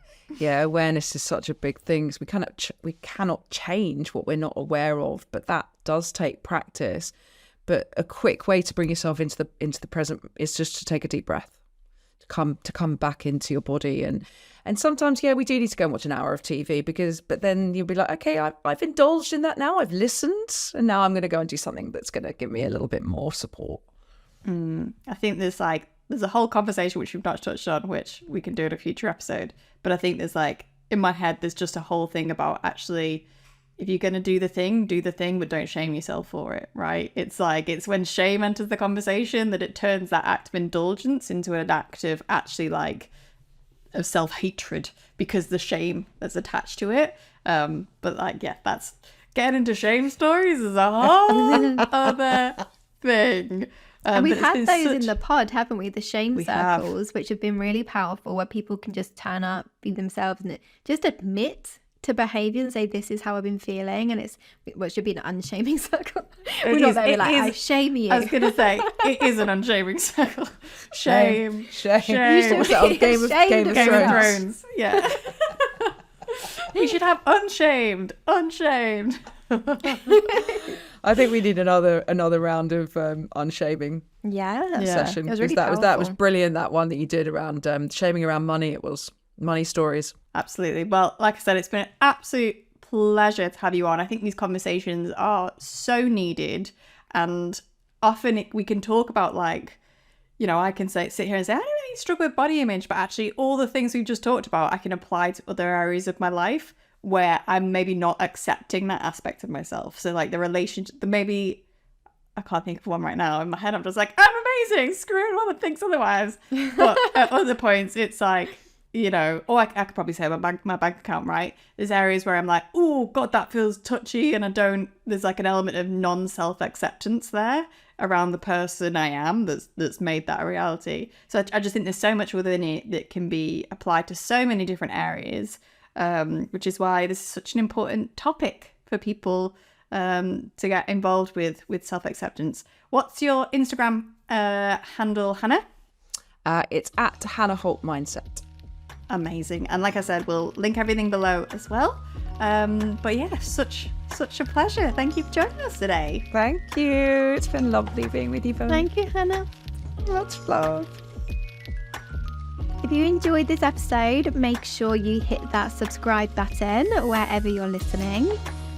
Awareness is such a big thing. We cannot change what we're not aware of, but that does take practice. But a quick way to bring yourself into the present is just to take a deep breath, to come back into your body. And sometimes, we do need to go and watch an hour of TV, but then you'll be like, okay, I've indulged in that now, I've listened, and now I'm going to go and do something that's going to give me a little bit more support. I think there's a whole conversation which we've not touched on, which we can do in a future episode. But I think there's in my head, there's just a whole thing about actually, if you're going to do the thing, but don't shame yourself for it, right? It's when shame enters the conversation that it turns that act of indulgence into an act of actually of self-hatred, because the shame that's attached to it. That's getting into shame stories is a whole other thing. And we've had those in the pod, haven't we? The shame circles, which have been really powerful, where people can just turn up, be themselves, and just admit to behaviour and say, this is how I've been feeling. And it should be an unshaming circle. We're not going to be like, I shame you. I was going to say, it is an unshaming circle. Shame. You should be Game of Thrones. Yeah. We should have unshamed. I think we need another round of unshaming session. It was really that was brilliant, that one that you did around shaming around money. It was money stories. Absolutely. Well, like I said, it's been an absolute pleasure to have you on. I think these conversations are so needed, and often we can talk about I can sit here and say, I don't really struggle with body image, but actually all the things we've just talked about, I can apply to other areas of my life where I'm maybe not accepting that aspect of myself. So the relationship, maybe I can't think of one right now in my head. I'm just like, I'm amazing, screw anyone that thinks otherwise. But at other points, it's or I could probably say my bank account, right? There's areas where I'm like, oh God, that feels touchy, and there's like an element of non-self-acceptance there around the person I am that's made that a reality. So I just think there's so much within it that can be applied to so many different areas, which is why this is such an important topic for people to get involved with self-acceptance. What's your Instagram handle, Hannah? It's at Hannah Holt Mindset. Amazing. And like I said, we'll link everything below as well. But yeah, such a pleasure. Thank you for joining us today. Thank you. It's been lovely being with you both. Thank you, Hannah. Much love. If you enjoyed this episode, make sure you hit that subscribe button wherever you're listening.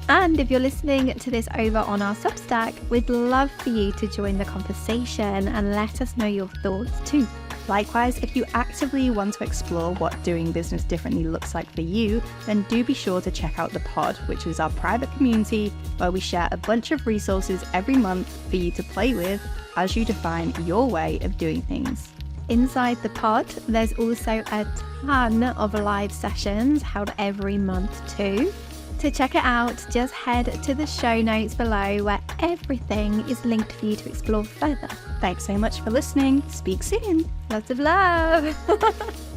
And if you're listening to this over on our Substack, we'd love for you to join the conversation and let us know your thoughts too. Likewise, if you actively want to explore what doing business differently looks like for you, then do be sure to check out the pod, which is our private community where we share a bunch of resources every month for you to play with as you define your way of doing things. Inside the pod, there's also a ton of live sessions held every month too. To check it out, just head to the show notes below where everything is linked for you to explore further. Thanks so much for listening. Speak soon. Lots of love.